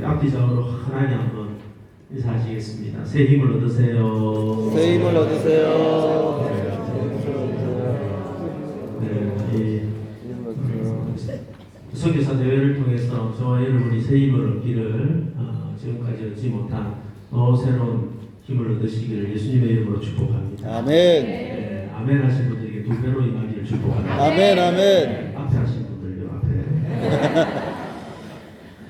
앞뒤적으로 환하게 한번 인사하시겠습니다. 새 힘을 얻으세요. 새 힘을 얻으세요. 네, 선교사 대회를 통해서 저와 여러분이 새 힘을 얻기를 지금까지 얻지 못한 또 새로운 힘을 얻으시기를 예수님의 이름으로 축복합니다. 아멘. 네, 아멘 하신 분들에게 두 배로 임하기를 축복합니다. 아멘, 아멘. 앞에 하신 분들요, 앞에.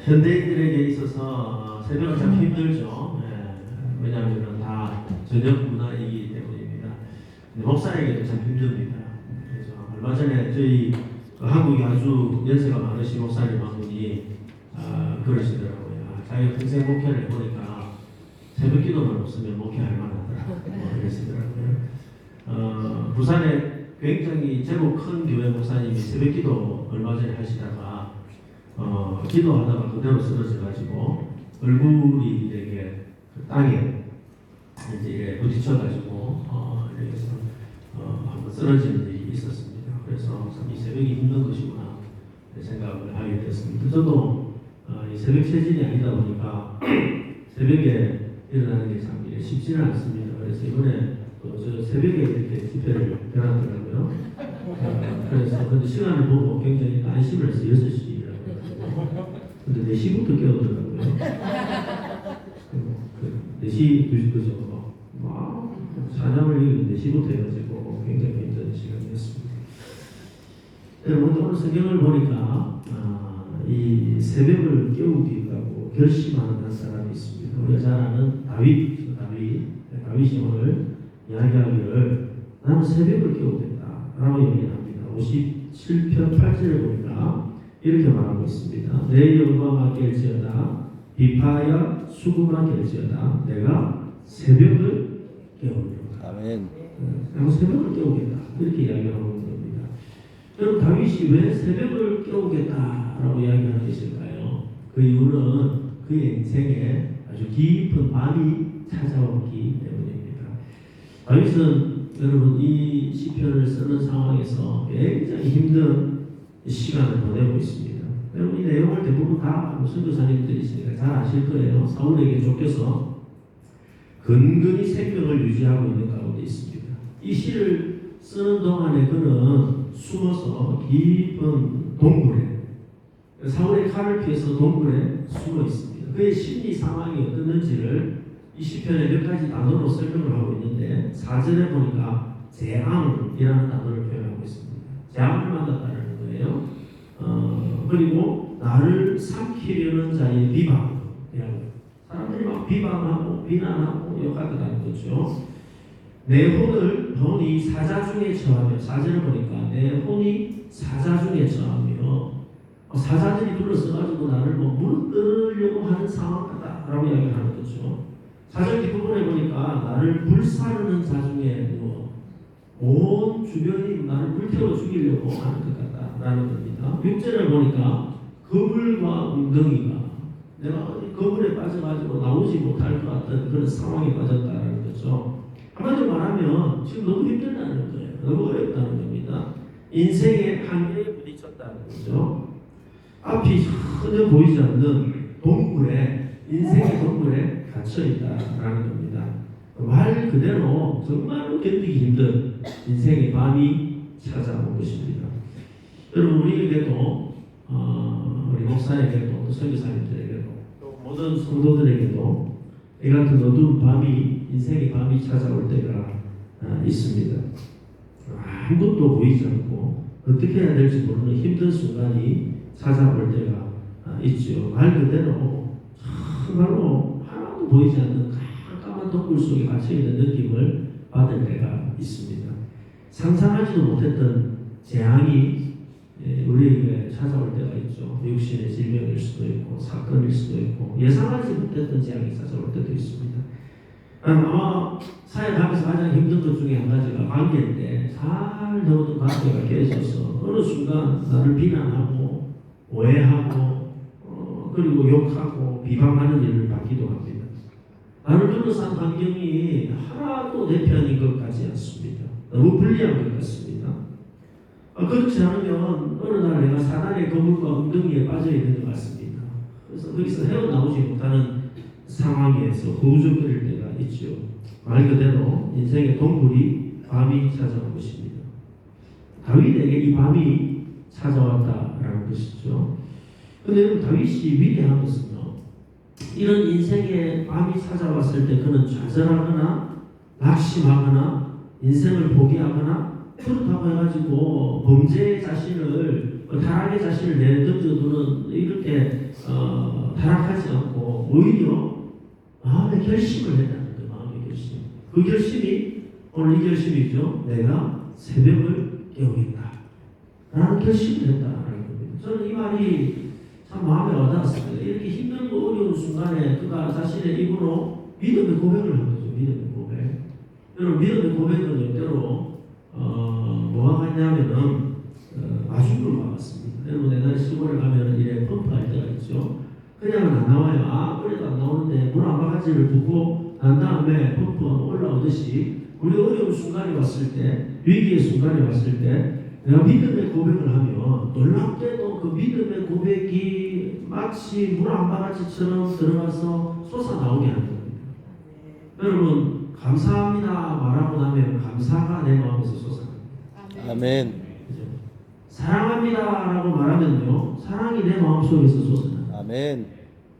현대인들에게 있어서 새벽은 참 힘들죠. 왜냐하면 다 저녁 문화이기 때문입니다. 근데 목사에게도 참 힘듭니다. 그래서 얼마 전에 저희 한국에 아주 연세가 많으신 목사님 한 분이 그러시더라고요. 자기가 평생 목회를 해보니까 새벽 기도만 없으면 목회할 만하더라. 그러시더라고요. 부산에 굉장히 제법 큰 교회 목사님이 새벽 기도 얼마 전에 하시다가 기도하다가 그대로 쓰러져가지고 얼굴이 이렇게 그 땅에 이제 이렇게 부딪혀가지고 이렇게 한번 쓰러지는 일이 있었습니다. 그래서 참 이 새벽이 힘든 것이구나 생각을 하게 됐습니다. 저도 이 새벽 체질이 아니다 보니까 새벽에 일어나는 게 참 쉽지는 않습니다. 그래서 이번에 저 새벽에 이렇게 집회를 해놨더라고요. 그래서 근데 시간을 보고 굉장히 안심을 해서 6시라고. 근데 4시부터 깨우더라고요. 4시, 2시 그죠. 막 사냥을 이기는 4시부터 해가지고 굉장히 힘든 시간이었습니다. 여러분 오늘 성경을 보니까 이 새벽을 깨우기라고 결심하는 한 사람이 있습니다. 우리가 잘 아는 다윗이 오늘 이야기하기를 나는 새벽을 깨우겠다 라고 얘기합니다. 57편 8절에 보니까 이렇게 말하고 있습니다. 내 영광아 깰지어다 비파야 수금아 깰지어다 내가 새벽을 깨우리로다. 아멘. 내가 새벽을 깨우겠다 이렇게 이야기하고 있는 겁니다. 여러분 다윗이 왜 새벽을 깨우겠다라고 이야기하는 것일까요? 그 이유는 그의 인생에 아주 깊은 밤이 찾아왔기 때문입니다. 다윗은 여러분 이 시편을 쓰는 상황에서 굉장히 힘든 시간을 보내고 있습니다. 여러분 이 내용을 대부분 다 선교사님들이시니까 잘 아실 거예요. 사울에게 쫓겨서 근근히 생명을 유지하고 있는 가운데 있습니다. 이 시를 쓰는 동안에 그는 숨어서 깊은 동굴에 사울의 칼을 피해서 동굴에 숨어 있습니다. 그의 심리 상황이 어떻는지를 이 시편에 몇 가지 단어로 설명을 하고 있는데 4절에 보니까 재앙이라는 단어를 표현하고 있습니다. 재앙을 만났다는 거예요. 그리고 나를 삼키려는 자의 비방, 사람들이 막 비방하고 비난하고 욕하더라는 거죠. 내 혼이 사자 중에 처하며 4절을 보니까 내 혼이 사자 중에 처하며 사자들이 둘러서가지고 나를 무너뜨리려고 하는 상황 같다라고 이야기를 하는 거죠. 4절 뒷부분에 보니까 나를 불사르는 자 중에 온 주변이 나를 불태워 죽이려고 하는 것 같다라는 겁니다. 6절을 보니까 거물과 웅덩이가 내가 거물에 빠져가지고 나오지 못할 것 같은 그런 상황에 빠졌다라는 거죠. 한마디로 말하면 지금 너무 힘들다는 거예요. 너무 어렵다는 겁니다. 인생의 한계에 부딪혔다는 거죠. 앞이 전혀 보이지 않는 동굴에 인생의 동굴에 갇혀있다라는 겁니다. 말 그대로 정말로 견디기 힘든 인생의 밤이 찾아온 것입니다. 여러분 우리에게도 우리 목사에게도 선교사님들에게도 또 모든 성도들에게도 이 같은 어두운 밤이 인생의 밤이 찾아올 때가 있습니다. 아무것도 보이지 않고 어떻게 해야 될지 모르는 힘든 순간이 찾아올 때가 있죠. 말 그대로 정말로 하나도 보이지 않는 깜깜한 동굴 속에 갇혀있는 느낌을 받을 때가 있습니다. 상상하지도 못했던 재앙이 우리에게 찾아올 때가 있죠. 육신의 질병일 수도 있고 사건일 수도 있고 예상하지 못했던 재앙이 찾아올 때도 있습니다. 아마 사역하면서 가장 힘든 것 중에 한 가지가 관계인데 잘 되어둔 관계가 깨져서 어느 순간 나를 비난하고 오해하고 그리고 욕하고 비방하는 일을 받기도 합니다. 나를 둘러싼 환경이 하나도 내 편인 것 같지 않습니다. 너무 불리한 것 같습니다. 그렇지 않으면 어느 날 내가 사단의 거물과 엉덩이에 빠져 있는 것 같습니다. 그래서 거기서 헤어나오지 못하는 상황에서 허우적거릴 때가 있죠. 말 그대로 인생의 동굴이 밤이 찾아온 것입니다. 다윗에게 이 밤이 찾아왔다라는 것이죠. 근데 여러분, 다윗이 위대한 것은요, 이런 인생의 밤이 찾아왔을 때 그는 좌절하거나 낙심하거나 인생을 포기하거나 그렇다고 해가지고 범죄의 자신을, 타락의 자신을 내던져두는 이렇게 타락하지 않고 오히려 마음의 결심을 했다는 거예요. 마음의 결심. 그 결심이 오늘 이 결심이죠. 내가 새벽을 깨우겠다 라는 결심을 했다라는 겁니다. 저는 이 말이 참 마음에 와닿았습니다. 이렇게 힘들고 어려운 순간에 그가 자신의 입으로 믿음의 고백을 한 거죠. 믿음의 고백. 여러분, 믿음의 고백은 때로 뭐가 같냐면은 마중물과 같습니다. 여러분, 옛날에 시골에 가면 이래 펌프할 때가 있죠. 그냥은 안 나와요. 그래도 안 나오는데 물 한 바가지를 붓고 난 다음에 펌프가 올라오듯이 우리 어려운 순간이 왔을 때, 위기의 순간이 왔을 때 내가 믿음의 고백을 하면 놀랍게도 그 믿음의 고백이 마치 물 한 바가지처럼 들어가서 솟아나오게 하는 겁니다. 여러분, 감사합니다 말하고 나면 감사가 내 마음에서 솟아납니다. 아멘. 그죠? 사랑합니다라고 말하면요, 사랑이 내 마음속에서 솟아납니다. 아멘.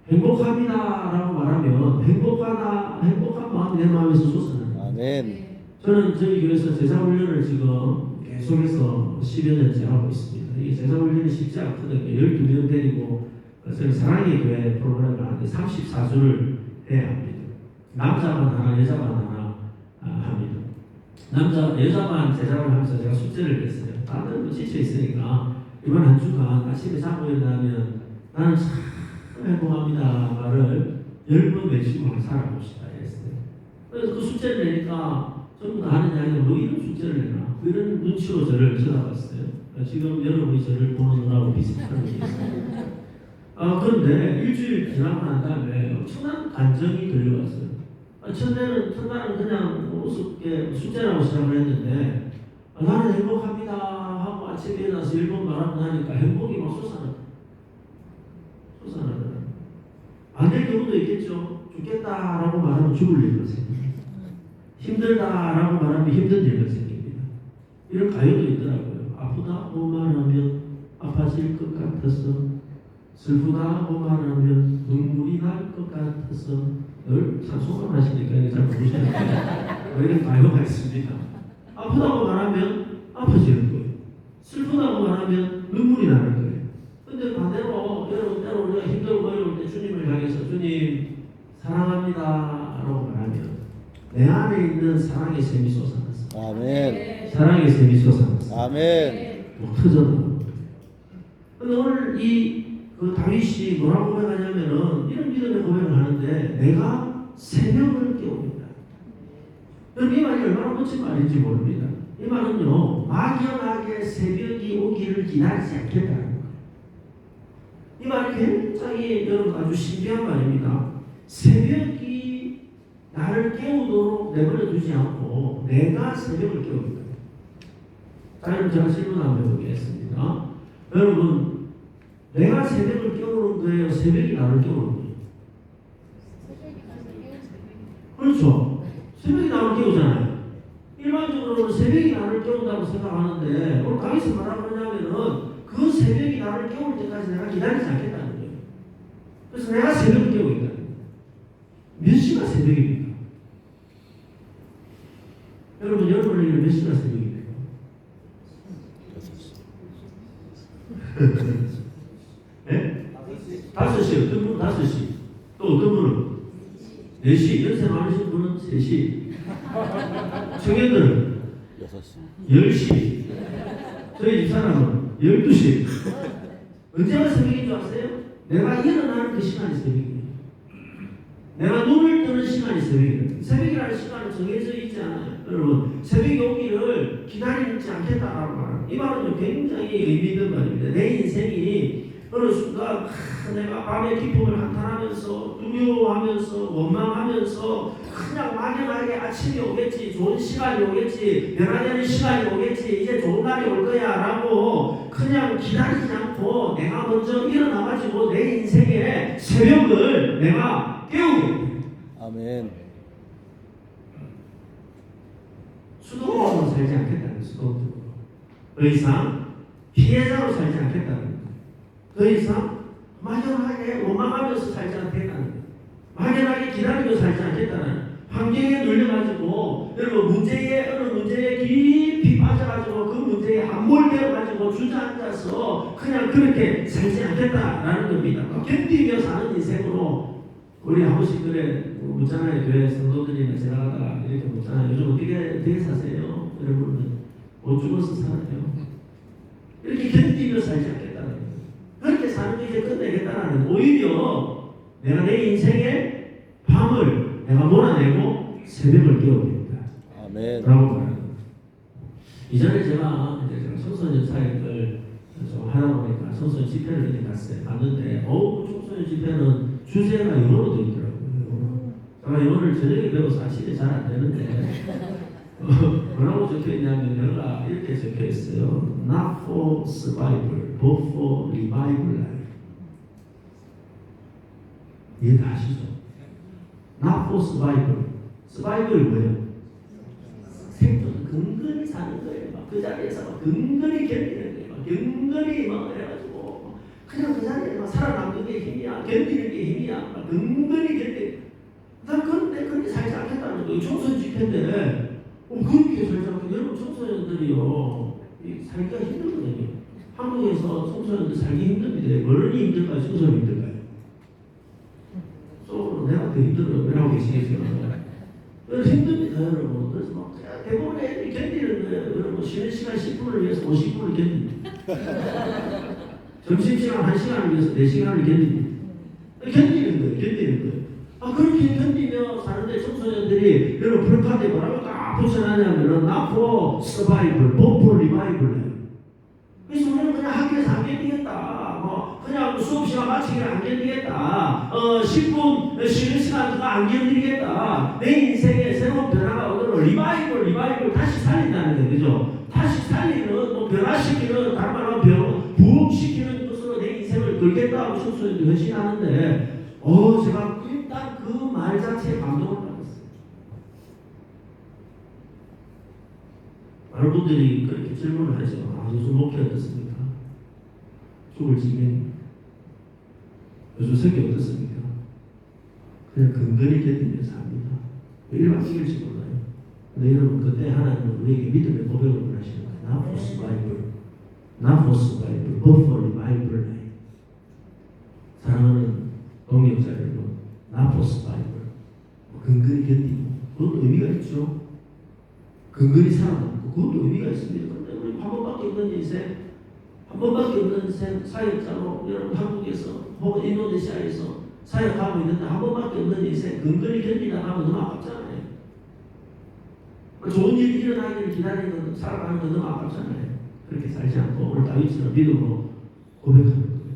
행복합니다라고 말하면 행복한 마음이 내 마음에서 솟아납니다. 아멘. 저는 저희 교회에서 제자훈련을 지금 계속해서 10여 년째 하고 있습니다. 이게 제자훈련이 쉽지 않거든요. 12명 데리고 저희 사랑의 교회 프로그램을 하는데 34주를 해야 합니다. 남자반 하나, 여자반 하나 합니다. 여자반 제자를 하면서 제가 숙제를 냈어요. 다들 뭐 지쳐 있으니까 이번 한 주간 아침에 자고 일어나면 나는 참 행복합니다 말을 10번 외치고 한번 살아봅시다 했어요. 그래서 그 숙제를 내니까 전부 다 하는 이야기가 뭐 이런 숙제를 내나 이런 눈치로 저를 쳐다봤어요. 지금 여러분이 저를 보는 거하고 비슷한 게 있어요. 그런데 일주일 지나고 난 다음에 엄청난 감정이 들려왔어요. 첫날은 그냥 우습게 숙제라고 시작을 했는데 나는 행복합니다 하고 아침에 일어나서 1번 말하고 나니까 행복이 막 솟아나더라고요. 안 될 경우도 있겠죠. 죽겠다라고 말하면 죽을 일만 생깁니다. 힘들다라고 말하면 힘든 일만 생깁니다. 이런 가요도 있더라고요. 아프다고 말하면 아파질 것 같아서, 슬프다고 말하면 눈물이 날 것 같아서. 늘 찬송을 하시니까 이게 잘 모르시는데 왜 이런 가요가 있습니다. 아프다고 말하면 아파지는 거예요. 슬프다고 말하면 눈물이 나는 거예요. 근데 반대로 여러분, 때로 우리가 힘들고 어려울 때 주님을 향해서 주님 사랑합니다 라고 말하면 내 안에 있는 사랑의 샘이 솟아났어. 아멘. 사랑의 샘이 솟아났어. 아멘. 막 터져나오는 거예요. 근데 오늘 그 다윗이 뭐라고 고백하냐면은 이런 믿음의 고백을 하는데 내가 새벽을 깨우겠다. 여러분, 이 말이 얼마나 멋진 말인지 모릅니다. 이 말은요, 막연하게 새벽이 오기를 기다리지 않겠다는 거예요. 이 말이 굉장히 여러분 아주 신비한 말입니다. 새벽이 나를 깨우도록 내버려 두지 않고 내가 새벽을 깨우겠다. 자, 여러분, 제가 질문 한번 해보겠습니다. 여러분, 내가 새벽을 깨우는 거예요? 새벽이 나를 깨우는 거예요? 그렇죠. 새벽이 나를 깨우잖아요. 일반적으로는 새벽이 나를 깨운다고 생각하는데 오늘 다윗이 뭐라고 하냐면은 그 새벽이 나를 깨울 때까지 내가 기다리지 않겠다는 거예요. 그래서 내가 새벽을 깨우겠다는 거예요. 몇 시가 새벽입니까? 여러분에게는 몇 시가 새벽입니까? 네? 5시, 어떤 분은 5시, 또 어떤 분은 4시, 연세 많으신 분은 3시, 청년들은 10시, 저희 집사람은 12시. 언제가 새벽인 줄 아세요? 내가 일어나는 그 시간이 새벽이에요. 내가 눈을 뜨는 시간이 새벽이에요. 새벽이라는 시간은 정해져 있지 않아요. 여러분, 새벽이 오기를 기다리지 않겠다라고 말합니다. 이 말은 굉장히 의미 있는 말입니다. 내 인생이 어느 순간 내가 밤의 기쁨을 한탄하면서 두려워하면서 원망하면서 그냥 막연하게 아침이 오겠지, 좋은 시간이 오겠지, 변화되는 시간이 오겠지, 이제 좋은 날이 올 거야 라고 그냥 기다리지 않고 내가 먼저 일어나가지고 내 인생의 새벽을 내가 깨우게 돼. 아멘. 수동적으로 살지 않겠다는 거예요. 수동적으로. 더 이상 피해자로 살지 않겠다는 거예요. 더 이상 막연하게 원망하면서 살지 않겠다는 거예요. 막연하게 기다리며 살지 않겠다는 거예요. 환경에 눌려가지고 여러분 어느 문제에 깊이 빠져가지고 그 문제에 함몰되어가지고 주저앉아서 그냥 그렇게 살지 않겠다라는 겁니다. 견디며 사는 인생으로 우리 한 번씩 그래 묻잖아요. 교회 성도들이나 지나가다가 이렇게 묻잖아요. 요즘 어떻게 사세요? 여러분은 못 죽어서 살아요. 이렇게 견디며 살지 않겠다는 거예요. 그렇게 사는 게 이제 끝내겠다는 오히려 내가 내 인생의 밤을 내가 몰아내고 새벽을 깨우겠다. 아멘. 라고 말합니다. 이전에 제가 청소년 사역을 좀 하다 보니까 청소년 집회를 이렇게 갔는데 청소년 집회는 주제가 영어로 되어 있더라고요. 제가 영어를 저녁에 배워서 아침에 잘 안 되는데 뭐라고 적혀있냐면 내가 이렇게 적혀있어요. Not for survival, but for revival life. 이해 다 아시죠? Not for survival. survival이 뭐예요? 생존, 근근히 사는 거예요. 막 그 자리에서 막 근근히 견디는 거예요. 막 근근히 막 해가지고 그냥 그 자리에 막 살아남는 게 힘이야. 견디는 게 힘이야. 막 근근히 견디. 난 그렇게 살지 않겠다는 거예요. 청소년 집회인데 그렇게 살지 않겠다. 여러분 청소년들이요 살기가 힘들거든요. 한국에서 청소년들 살기 힘듭니다. 멀리 힘들까요? 청소년 힘들까요? 속으로 내가 더 힘들어요. 왜 하고 계시겠어요? 힘듭니다, 여러분. 그래서 막 대부분의 애들이 견디는 거예요. 여러분 쉬는 시간 10분을 위해서 50분을 견딥니다. 점심시간 1시간을 위해서 4시간을 견딥니다. 견디는 거예요. 그렇게 견디며 사는데 청소년들이 여러분 프로카드에 뭐라고 딱 붙여놨냐면은 not for survival, but for revival. 그래서 우리는 그냥 학교에서 안 견디겠다. 그냥 수업 시간 마치기를 안 견디겠다. 10분 쉬는 시간 그거 안 견디겠다. 내 인생에 새로운 변화가 오도록 리바이벌 다시 살린다는 거예요. 그죠? 다시 살리는, 변화시키는, 다른 말로 부흥시키는 것으로 내 인생을 걸겠다고 청소년들이 헌신하는데, 제가 일단 그 말 자체에 감동을 받았어요. 많은 분들이 그렇게 질문을 하죠. 요즘 목회 어떻습니까? 죽을 직면입니다. 요즘 성격 어떻습니까? 그냥 근근히 견디면서 합니다. 일반적일지 몰라요. 근데 여러분 그때 하나님은 우리에게 믿음의 고백을 원하시는 거예요. Not for survival, but for revival. 사랑하는 동역자 여러분, not for survival. 근근히 견디고 그것도 의미가 있죠. 근근히 살아남고 그것도 의미가 있습니다. 그런데 우리 한 번밖에 없는 인생, 한 번밖에 없는 인생 사역자로 여러분 한국에서 혹은 인도네시아에서 사역하고 있는데 한 번밖에 없는 인생 근근히 견디다 가면 너무 아깝잖아요. 좋은 일이 일어나기를 기다리는 살아가는 거 너무 아깝잖아요. 그렇게 살지 않고 오늘 다윗처럼 믿음으로 고백하는 거예요.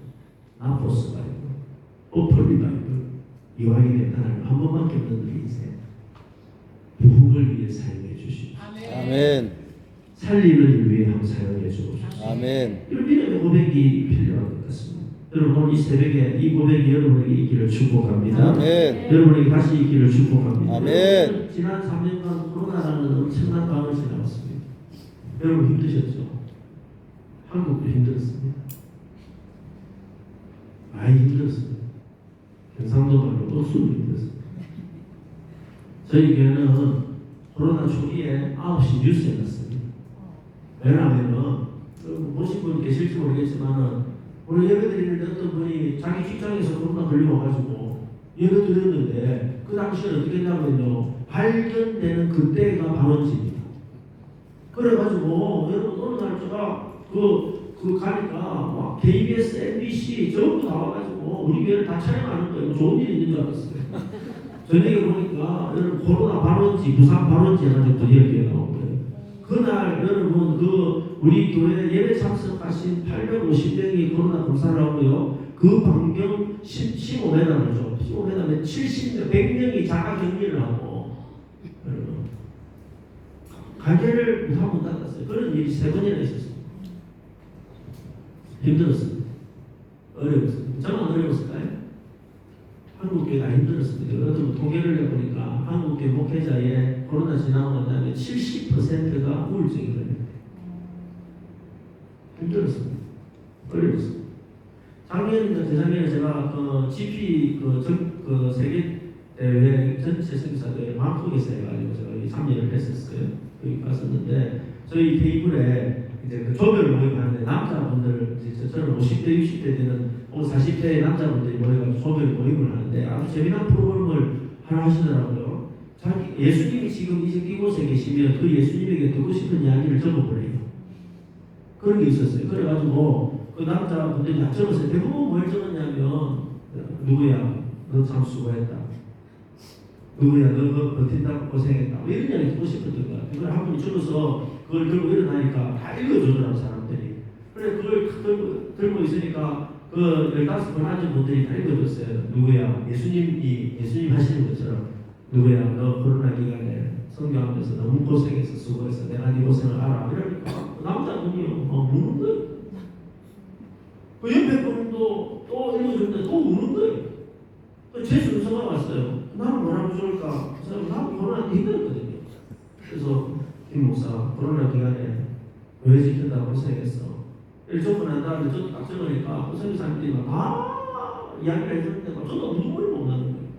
Not for survival, but for revival. 이왕이 된 하나님 한 번밖에 없는 우리 인생 부흥을 위해 사용해 주시옵소서. 아멘. 살리는 일 위해 한번 사용해 주옵소서. 아멘. 이런 믿음의 고백이 필요한 것 같습니다. 여러분 오늘 이 새벽에 이 고백이 여러분에게 있기를 축복합니다. 아멘. 여러분에게 다시 있기를 축복합니다. 아멘. 지난 3년간 코로나라는 엄청난 방을 지나왔습니다. 여러분 힘드셨죠? 한국도 힘들었습니다. 많이 힘들었습니다. 경상도 말로 억수로 힘들었습니다. 저희 교회는 코로나 초기에 9시 뉴스에 났습니다. 왜냐하면 보신 분 계실지 모르겠지만 오늘 예배 드리는데 어떤 분이 자기 직장에서 코로나 걸려와가지고 예배 드렸는데 그 당시에 어떻게 했냐면요, 발견되는 그때가 발원지입니다. 그래가지고 여러분 어느 날 제가 가니까 막 KBS, MBC 전부 다 와가지고 우리 교회를 다 촬영하는 거예요. 좋은 일이 있는 줄 알았어요. 저녁에 보니까 여러분 코로나 발원지, 부산 발원지 해가지고 드디어 나온 거예요. 그날 여러분 우리 교회 예배 참석하신 850명이 코로나 검사를 하고요. 그 반경 15m죠. 15m면 70명, 100명이 자가 격리를 하고 가게를 한번 닫았어요. 그런 일이 3번이나 있었어요. 힘들었습니다. 어려웠습니다. 저만 어려웠을까요? 한국교회가 힘들었습니다. 어떤 통계를 해보니까 한국교회 목회자의 코로나 지나고 난 다음에 70%가 우울증이 걸렸대요. 힘들었습니다. 어려웠습니다. 작년인가 재작년에 제가 GP 세계 대회 전체 선교사들의 방콕에서 해가지고 제가 참여를 했었어요. 여기 갔었는데 저희 테이블에 이제 그 조별 모임하는데 남자분들 이제 저는 50대 60대 되는 40대 남자분들이 모여가지고 조별 모임을 하는데 아주 재미난 프로그램을 하나 하시더라고요. 자기 예수님이 지금 이곳에 계시면 그 예수님에게 듣고 싶은 이야기를 적어보래요. 그런 게 있었어요. 그래가지고 그 남자분들이 적었어요. 대부분 뭘 적었냐면 누구야 너 참 수고했다. 누구야 너 버틴다고 고생했다. 뭐 이런 이야기 듣고 싶었던 거야. 그걸 한 분이 적어서 그걸 들고 일어나니까 다 읽어주더라고 사람들이. 그래 그걸 들고 있으니까 그 15분 앉은 분들이 다 읽어줬어요. 누구야 예수님 하시는 것처럼 누구야 너 코로나 기간에 성경하면서 너무 고생해서 수고해서 내가 네 고생을 알아. 이러니까 남자분이 우는 거예요. 그 옆에 분도 또 읽어주는데 또 우는 거예요. 제 순서가 왔어요. 나는 뭐라고 좋을까? 그래서 나는 코로나 힘들었거든요. 그래서 김 목사 코로나 기간에 왜 지킨다고 고생했어. 이렇게 적고 난 다음에 저도 딱 적으니까 선교사님들이 막 이야기를 해줬는데 저도 눈물이 못 나는 거예요.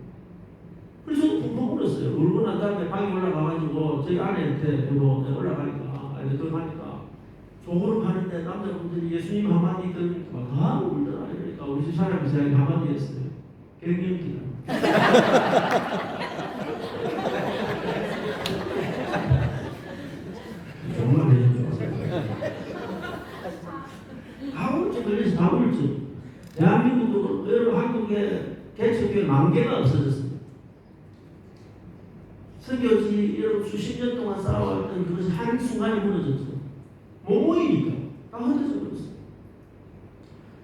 그래서 저도 펑펑 울었어요. 울고 난 다음에 방에 올라가가지고 저희 아내한테 올라가니까 들어가니까 조고를 가는데 남자분들이 예수님 한마디 들으니까 다 울더라. 이러니까 우리 집 사람이 저에게 한마디 했어요. 갱년기다. 정말 대전 좋았어요. 가울증 걸려서 가울증. 대한민국도 여러분 한국의 개척교회 10,000개가 없어졌습니다. 선교지 여러분 수십 년 동안 쌓아왔던 그것이 한순간에 무너졌죠. 못 모이니까 다 흩어져 버렸어요.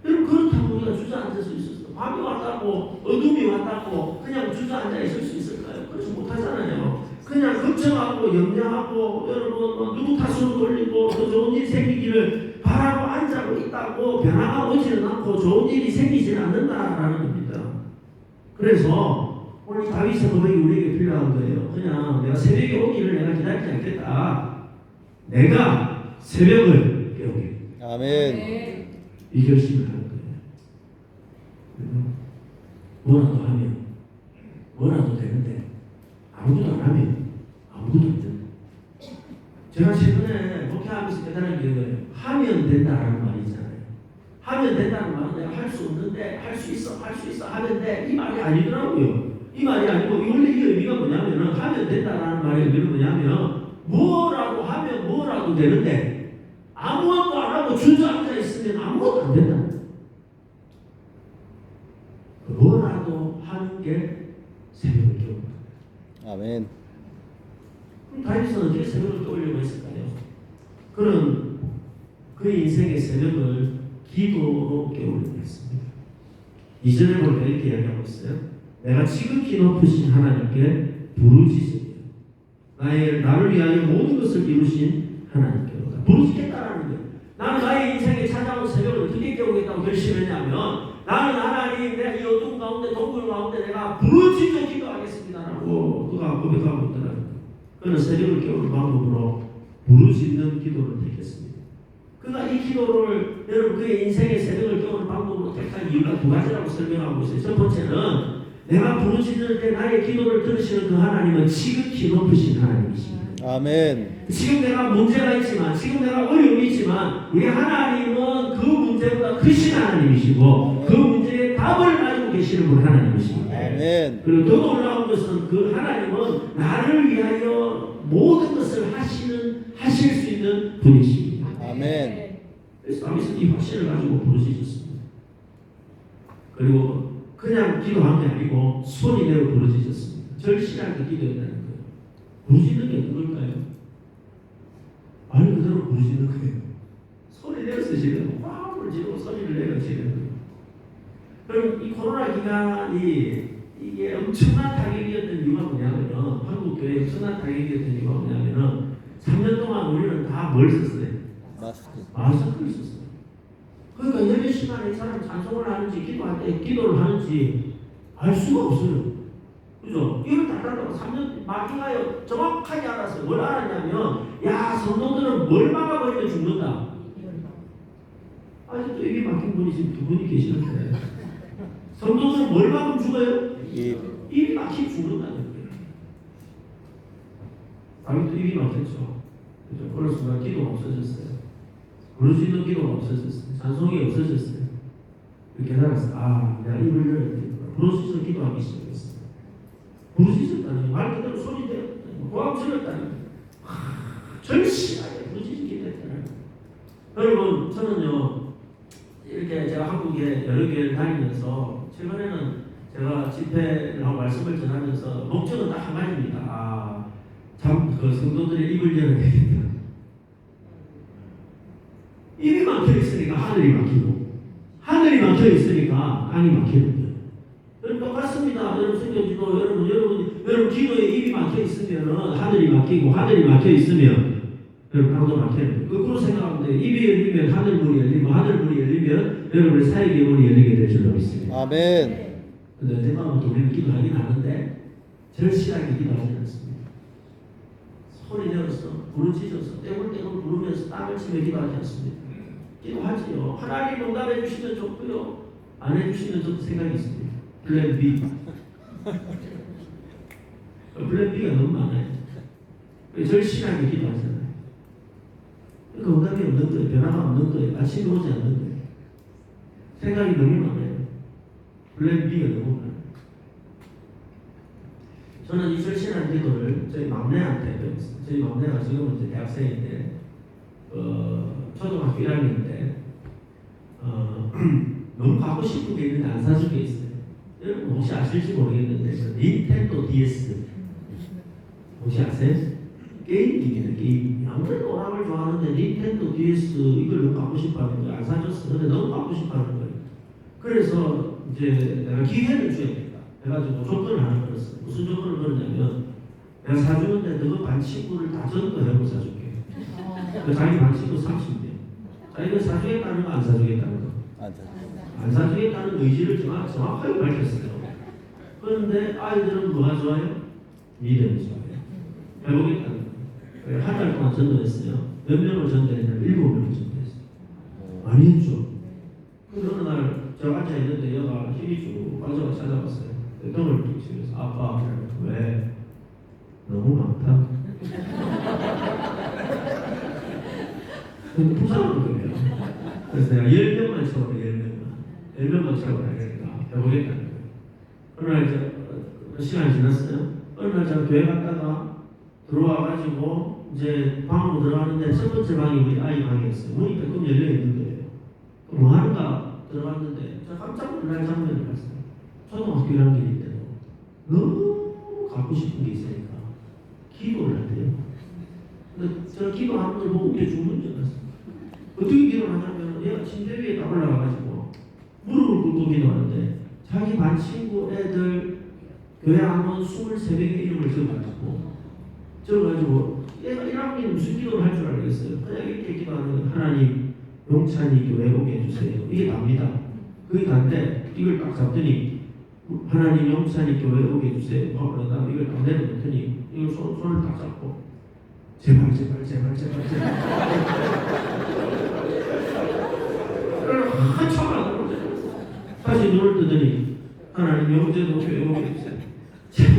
여러분 그렇다고 우리가 주저앉을 수 있었어요. 밤이 왔다고 어둠이 왔다고 그냥 주저앉아 있을 수 있을까요? 그렇지 못하잖아요. 그냥 걱정하고 염려하고 여러분 누구 탓으로 돌리고 더 좋은 일이 생기기를 바라고 앉아고 있다고 변화가 오지는 않고 좋은 일이 생기지는 않는다라는 겁니다. 그래서 오늘 다윗의 고백이 우리에게 필요한 거예요. 그냥 내가 새벽에 오기를 내가 기다리지 않겠다. 내가 새벽을 깨우겠다. 아멘. 이 결심을 하는 거예요. 뭐라도 하면 뭐라도 되는데 아무것도 안 하면 아무것도 안 된다. 제가 최근에 목회하면서 깨달은 게 이거예요. 하면 된다라는 말이 있잖아요. 하면 된다는 말은 내가 할 수 없는데 할 수 있어 하면 돼. 이 말이 아니더라고요. 이 말이 아니고 원래 이 의미가 뭐냐면은 하면 된다라는 말의 의미는 뭐냐면 뭐라도 하면 뭐라도 되는데 아무것도 안 하고 주저앉아 있으면 아무것도 안 된다. 뭐라도 하는 게 새벽을 깨우는 거예요. 아멘. 그럼 다윗은 어떻게 새벽을 떠올리고 했을까요? 그는 그의 인생의 새벽을 기도로 깨우려고 했습니다. 이전에 보니까 이렇게 이야기하고 있어요. 내가 지극히 높으신 하나님께 부르짖으며 나를 위하여 모든 것을 이루신 하나님께로다. 부르짖겠다라는 거예요. 나는 나의 인생에 찾아온 새벽을 어떻게 깨우겠다고 결심했냐면 나는 하나님 내가 이 어두운 가운데 동굴 가운데 내가 부르짖어 기도하겠습니다라고 그가 고백하고 있더라고요. 그는 새벽을 깨우는 방법으로 부르짖는 기도를 택했습니다. 그가 이 기도를 여러분 그의 인생의 새벽을 깨우는 방법으로 택한 이유가 2가지라고 설명하고 있어요. 첫 번째는 내가 부르짖을 때 나의 기도를 들으시는 그 하나님은 지극히 높으신 하나님이십니다. 아멘. 지금 내가 문제가 있지만 지금 내가 어려움이 있지만 우리 하나님은 그 문제보다 크신 하나님이시고 그 문제에 답을 가지고 계시는 분 하나님이십니다. 아멘. 그리고 더 놀라운 것은 그 하나님은 나를 위하여 모든 것을 하실 수 있는 분이십니다. 아멘. 그래서 다윗은 이 확신을 가지고 부르짖었습니다. 그리고 그냥 기도한 게 아니고 소리 내어 부르짖었습니다. 절실하게 기도했다는 거예요. 부르짖는 게 누굴까요? 말 그대로 부르시는 거예요. 소리 내서 지금 화음을 지르고 소리를 내서 지금. 그럼 이 코로나 기간이 이게 엄청난 타격이었던 이유가 뭐냐면은 한국 교회에 엄청난 타격이었던 이유가 뭐냐면은 3년 동안 우리는 다 뭘 썼어요? 마스크를 썼어요. 그러니까 예배 시간에 이 사람 찬송을 하는지 기도할 때 기도를 하는지 알 수가 없어요. 그죠? 이걸 다 알아요. 3년 마귀가요 정확하게 알았어요. 뭘 알았냐면 야 성도들은 뭘 막아버리면 죽는다. 아직도 입이 막힌 분이 지금 두 분이 계시는데 성도들은 뭘 막으면 죽어요? 입이 막히면 죽는다는 거예요. 다윗도 입이 막혔죠. 그죠? 어느 순간 기도가 없어졌어요. 부를 수 있는 기도가 없어졌어요. 찬송이 없어졌어요. 깨달았어요. 아, 내가 입을 열어야 되겠구나. 부를 수 있는 기도하기 시작했어요. 부를 수 있었다는 말 그대로 소리 내었다는 고함 질렀다는 절실하게 부르짖기 됐다는 여러분, 저는요 이렇게 제가 한국에 여러 교회를 다니면서 최근에는 제가 집회를 하고 말씀을 전하면서 목적은 딱 한 가지입니다. 아, 참 그 성도들의 입을 열어야 되겠다. 입이 막혀 있으니까 하늘이 막히고 하늘이 막혀 있으니까 땅이 막히는 거예요. 여러분 똑같습니다. 여러분 성경지도 여러분 기도에 입이 막혀 있으면 하늘이 막히고 하늘이 막혀 있으면 여러분 땅도 막히는 거예요. 거꾸로 생각하면 돼요. 입이 열리면 하늘 문이 열리고 하늘 문이 열리면 여러분의 사역의 문이 열리게 될 줄로 믿습니다. 아멘. 근데 대부분 우리는 기도하긴 하는데 절실하게 기도하지 않습니다. 소리 내어서 부르짖어서 떼굴떼굴 부르면서 땅을 치며 기도하지 않습니다. 기도하지요. 하나님 응답해 주시면 좋고요. 안 해주시면 저도 생각이 있습니다. 플랜 B. 플랜 B가 너무 많아요. 절실하게 기도하잖아요. 그러니까 응답이 없는 거예요. 변화가 없는 거예요. 아침이 오지 않는 거예요. 생각이 너무 많아요. 플랜 B가 너무 많아요. 저는 이 절실한 기도를 저희 막내한테 배웠어요. 저희 막내가 지금은 이제 대학생인데 초등학교 1학년인데 너무 갖고 싶은 게 있는데 안 사준 게 있어요. 여러분 혹시 아실지 모르겠는데 닌텐도 DS 혹시 아세요? 게임기기는 게임. 아무래도 오락을 좋아하는데 닌텐도 DS 이걸 너무 갖고 싶어하는 거예요. 안 사줬어. 근데 너무 갖고 싶어하는 거예요. 그래서 이제 내가 기회를 줘야겠다. 해가지고 조건을 하나 걸었어요. 무슨 조건을 걸었냐면 내가 사주는데 너가 반 친구를 다 전도해고 사줄게. 자기 반 친구 30명. 자기가 사주겠다는 거 안 사주겠다는 거? 안 사주겠다는 의지를 정확하게 밝혔어요. 그런데 아이들은 뭐가 좋아요? 믿음이 좋아요. 해보겠다는 거예요. 한 달 동안 전도했어요. 몇 명을 전도했냐면 7명을 전도했어요. 많이 했죠. 근데 어느 날 제가 앉아있는데 얘가 힘이 쭉 빠져가 찾아왔어요. 등을 툭 치면서 아빠 왜? 너무 많다. 부산하는 거예요. 그래서 내가 10명만 채워라. 10명만 채워라. 그러니까 해보겠다는 거예요. 어느 날 시간이 지났어요. 어느 날 제가 교회 갔다가 들어와가지고 이제 방으로 들어가는데 첫 번째 방이 우리 아이 방이었어요. 문이 조금 열려있는 거예요. 뭐 하는가 들어갔는데 제가 깜짝 놀랄 장면을 봤어요. 초등학교 1학년인데도 너무 갖고 싶은 게 있으니까 기도를 한대요. 근데 제가 기도하는 걸 보고 웃겨 죽는 줄 알았어요. 어떻게 기도를 하냐면 얘가 침대 위에 딱 올라가가지고 무릎을 꿇고 기도하는데 자기 반 친구 애들 교회 안 온 23명의 이름을 적어가지고 얘가 1학년 무슨 기도를 할 줄 알겠어요. 그냥 이렇게 기도하는 하나님 용찬이 교회 오게 해주세요. 이게 답니다. 그게 답인데 이걸 딱 잡더니 하나님 용찬이 교회 오게 해주세요. 그러다 이걸 딱 내려놓더니 이걸 손을 딱 잡고 제발 한참 하고 다시 눈을 뜨더니 하나님 영제도 교회 오게 해주세요. 제발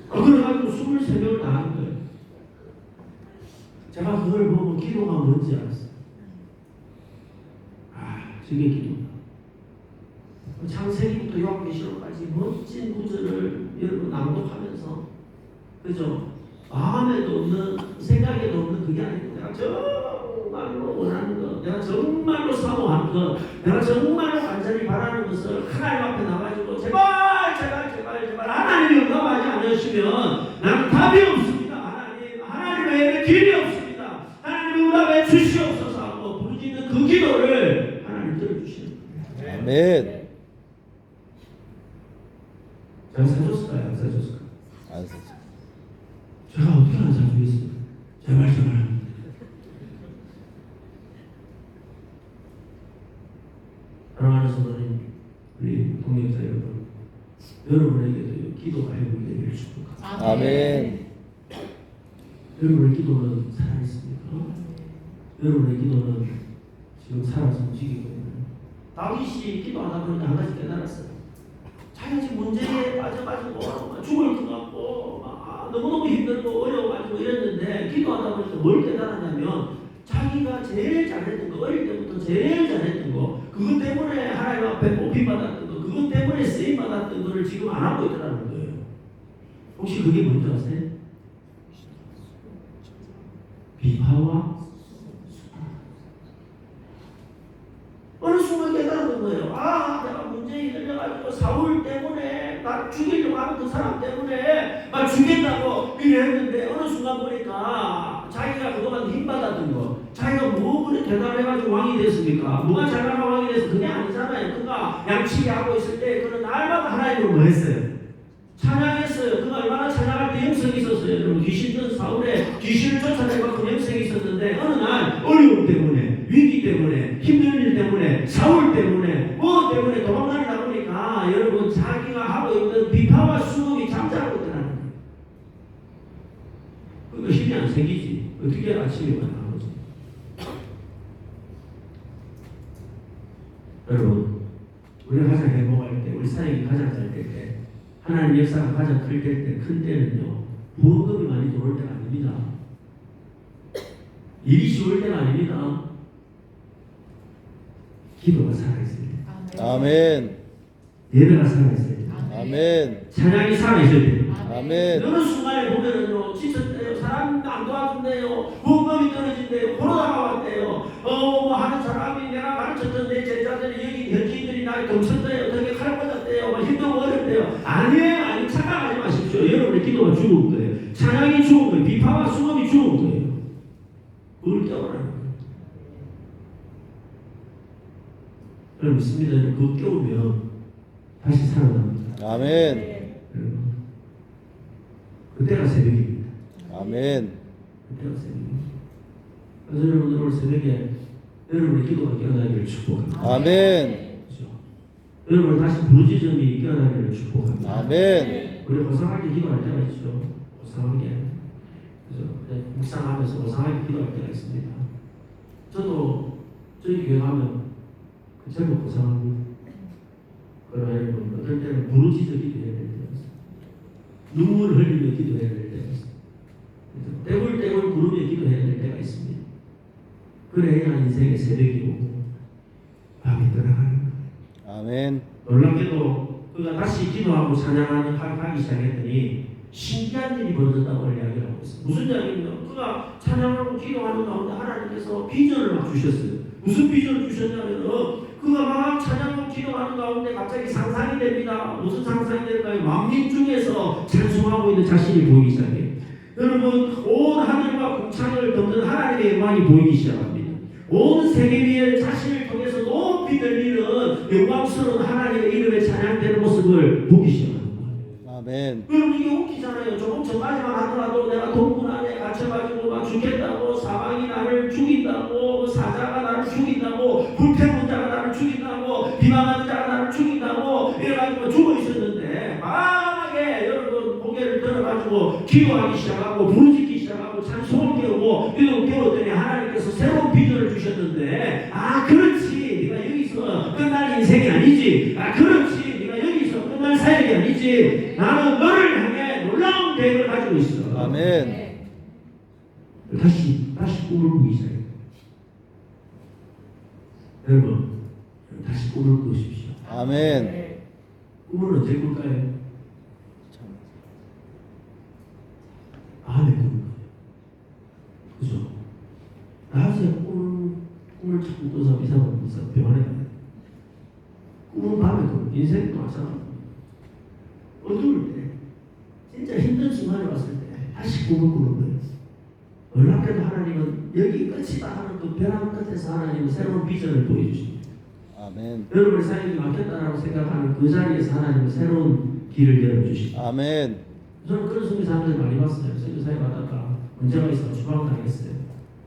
그래가지고 23명을 다 하는 거예요. 제가 그걸 보고 기도가 뭔지 알았어요. 아, 저게 기도다. 창세기부터 요한계시록까지 멋진 구절을 여러분 낭독하면서 그죠? 마음에도 없는 생각에도 없는 그게 아니고 내가 정말로 원하는 것, 내가 정말로 사모하는 것, 내가 정말로 간절히 바라는 것을 하나님 앞에 나가지고 제발 하나님이 응답하지 않으시면 나는 답이 없습니다. 하나님 외에는 제가 사줬을까요? 안 사줬을까요? 안 썼죠. 제가 어떻게 안 사주겠어요? 제발. 사랑하는 성도님, 우리 동역자 여러분, 여러분에게도 기도가 회복이 되기를 축복합니다. 아멘. 여러분의 기도는 살아있습니까? 여러분의 기도는 지금 살아서 움직이고 있나요? 다윗이 기도하다 보니까 한 가지 깨달았어요. 자기가 지금 문제에 빠져가지고 죽을 것 같고 너무너무 힘들고 어려워가지고 이랬는데 기도하다 보니까 뭘 깨달았냐면 자기가 제일 잘했던 거, 어릴 때부터 제일 잘했던 거, 그것 때문에 하나님 앞에 뽑힘받았던 거, 그것 때문에 쓰임받았던 거를 지금 안 하고 있더라는 거예요. 혹시 그게 뭔지 아세요? 비하와 어느 순간 깨달은 거예요. 내가 문제에 걸려가지고 사울 때문에 나 죽이려고 하는 그 사람 때문에 나 죽겠다고 이랬는데 어느 순간 보니까 자기가 그동안 힘받았던 거, 자기가 뭐 그래 대단해가지고 왕이 됐습니까? 누가 잘나가 왕이 돼서 그게 아니잖아요. 그가 양치기 하고 있을 때 그는 날마다 하나님을 뭐 했어요? 찬양했어요. 그가 얼마나 찬양할 때 영성이 있었어요. 여러분 귀신은 사울에 귀신을 쫓아내고 그 영성이 있었는데 어느 날 어려움 때문에, 위기 때문에, 힘든 일 때문에, 사울 때문에, 뭐 때문에 도망다니다 보니까 여러분 자기가 하고 있는 비파와 수금이 잠자고 있더라는 거예요. 그거 힘이 안 생기지. 어떻게 아침에 나오지? 여러분 우리가 가장 행복할 때, 우리 사역이 가장 잘 될 때, 하나님 역사가 가장 클 때, 큰 때는요, 부흥금이 많이 들어올 때가 아닙니다. 일이 쉬울 때가 아닙니다. 기도가 살아있을 때, 아멘. 예배가 살아있을 때, 아멘. 찬양이 살아있을 때, 아멘. 어느 순간에 보면은요, 지쳤대요, 사람 안 도와준대요, 부흥금이 떨어진대요, 코로나가 왔대요, 뭐 하는 사람이 내가 가르쳤던 내 제자들이 여기 현지인들이 나를 dom쳤대요, 어떻게 칼 꽂았대요, 뭐 힘들고 어렵대요. 아니에요. 착각하지 마십시오. 여러분의 기도가 죽은 거예요. 찬양이 죽은 거예요. 비파와 수금이 죽은 거예요. 그걸 깨우라는 거예요. 여러분 믿습니다. 그거 깨우면 다시 살아납니다. 아멘. 여러분 그때가 새벽입니다. 아멘. 그때가 새벽입니다. 그래서 여러분들 오늘 새벽에 여러분의 기도가 깨어나기를 축복합니다. 아멘. 여러분 다시 부르짖음이 깨어나기를 축복합니다. 아멘. 우리 고상하게 기도할 때가 있죠. 고상하게. 그래서 묵상하면서 고상하게 기도할 때가 있습니다. 저도 저희 교회 가면 그 제목 고상하고 그러나 여러분 어떨 때는 부르짖어 기도해야 될 때가 있어요. 눈물을 흘리며 기도해야 될 때가 있어요. 떼굴떼굴 구르며 기도해야 될 때가 있습니다. 그래야 인생의 새벽이 오고 밤이 떠나가는 거예요. 아멘. 놀랍게도 그가 다시 기도하고 찬양하기 시작했더니 신기한 일이 벌어졌다고 이야기를 하고 있어요. 무슨 이야기냐면 그가 찬양하고 기도하는 가운데 하나님께서 비전을 막 주셨어요. 무슨 비전을 주셨냐면 그가 막 찬양하고 기도하는 가운데 갑자기 상상이 됩니다. 무슨 상상이 될까요? 만민 중에서 찬송하고 있는 자신이 보이기 시작해요. 여러분 온 하늘과 궁창을 덮는 하나님의 영광이 보이기 시작합니다. 온 세계 위에 자신을 통해서 높이 들리는 영광스러운 하나님의 이름에 찬양되는 모습을 보기 시작합니다. 아멘. 여러분 이게 웃기잖아요. 조금 전까지만 하더라도 내가 동굴 안에 갇혀가지고 막 죽겠다고, 사망이 나를 죽인다고, 사자가 나를 죽인다고, 불태운 자가 나를 죽인다고, 비방하는 자가 나를 죽인다고 이래가지고 죽어 있었는데 만약에 여러분 고개를 들어가지고 기도하기 시작하고 부르짖기 시작하고 찬송을 깨우고 기도를 깨웠더니 하나님께서 새로운 비전을 주셨는데 그렇지 네가 여기서 끝날 인생이 아니지. 그렇지 네가 여기서 끝날 사역이 아니지. 나는 너를 향해 놀라운 계획을 가지고 있어. 아멘. 다시 꿈을 꾸기 시작해. 여러분 다시 꿈을 꾸십시오. 아멘. 꿈은 언제 꿀까요? 밤에 꾸는 거예요. 그죠? 낮에 꿈을 자꾸 꿔서 이상한 병원에 가요. 꿈은 밤에 꾸는 인생도 마찬가지입니다. 어두울 때, 진짜 힘든 순간에 왔을 때 다시 꿈을 꾸는 거예요. 놀랍게도 하나님은 여기 끝이다 하는 그 벼랑 끝에서 하나님은 새로운 비전을 보여주십니다. 아멘. 여러분의 사역이 막혔다라고 생각하는 그 자리에서 하나님은 새로운 길을 열어주시고. 아멘. 저는 그런 선교 사람들 많이 봤어요. 선교 사회 가다가 문제가 있어서 추방당했어요.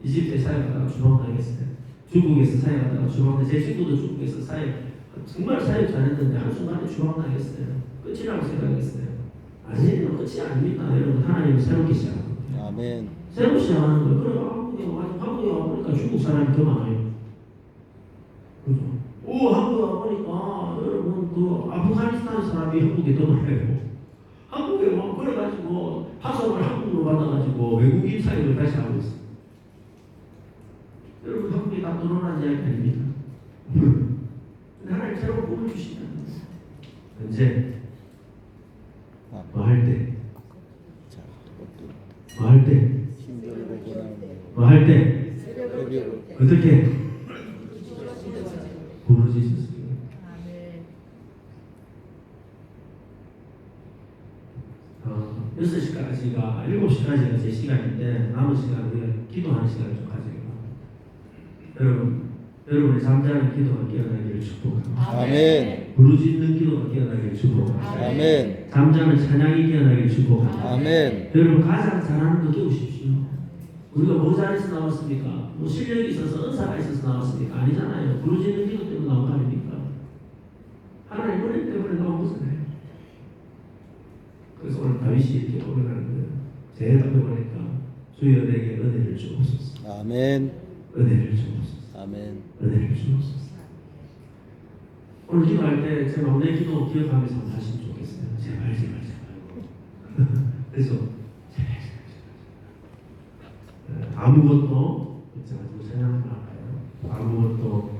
이집트에 사회 가다가 추방당했어요. 중국에서 사회 가다가 추방당했어요. 제 친구도 중국에서 사회 정말 사회 잘했는데 한순간에 추방당했어요. 끝이라고 생각했어요. 아니에요. 끝이 아닙니다. 여러분 하나님은 새롭게 시작합니다. 아멘. 새로 시작하는 거예요. 그래 한국에 와보니까 중국 사람이 더 많아요. 그죠? 한국에 와보니까 여러분 그 아프가니스탄 사람이 한국에 더 많아요. 한국에 와 그래가지고 학성을 한국으로 받아가지고 외국인 사회를 다시 하고 있어요. 여러분 한국에 다 늘어난 이야기 아닙니까? 하나님 새로운 꿈을 주신다는 거예요. 언제? 뭐 할 때? 자, 뭐 할 때? 힘들고 고난을 뭐 할 때? 새벽을 어떻게? 부르짖으세요. 6시까지가 7시까지가 제 시간인데 남은 시간 우리가 기도하는 시간을 좀 가져요. 여러분의 잠자는 기도가 깨어나기를 축복합니다. 아멘. 부르짖는 기도가 깨어나기를 축복합니다. 아멘. 잠자는 찬양이 깨어나기를 축복합니다. 아멘. 여러분 가장 잘하는 거 깨우십시오. 우리가 뭐 잘해서 나왔습니까? 뭐 실력이 있어서 은사가 있어서 나왔습니까? 아니잖아요. 부르짖는 기도 때문에 나온 거 아닙니까? 하나님 은혜 때문에 나온 거잖아요. 그래서 오늘 다윗이 이렇게 고백하는 거예요. 제 답에 보니까 주여 내게 은혜를 주옵소서. 아멘. 은혜를 주옵소서. 아멘. 은혜를 주옵소서. 오늘 기도할 때 제가 내 기도 기억하면서 한번 하시면 좋겠어요. 제발. 그래서 제발. 아무것도 제가 좀 생각을 할까요? 아무것도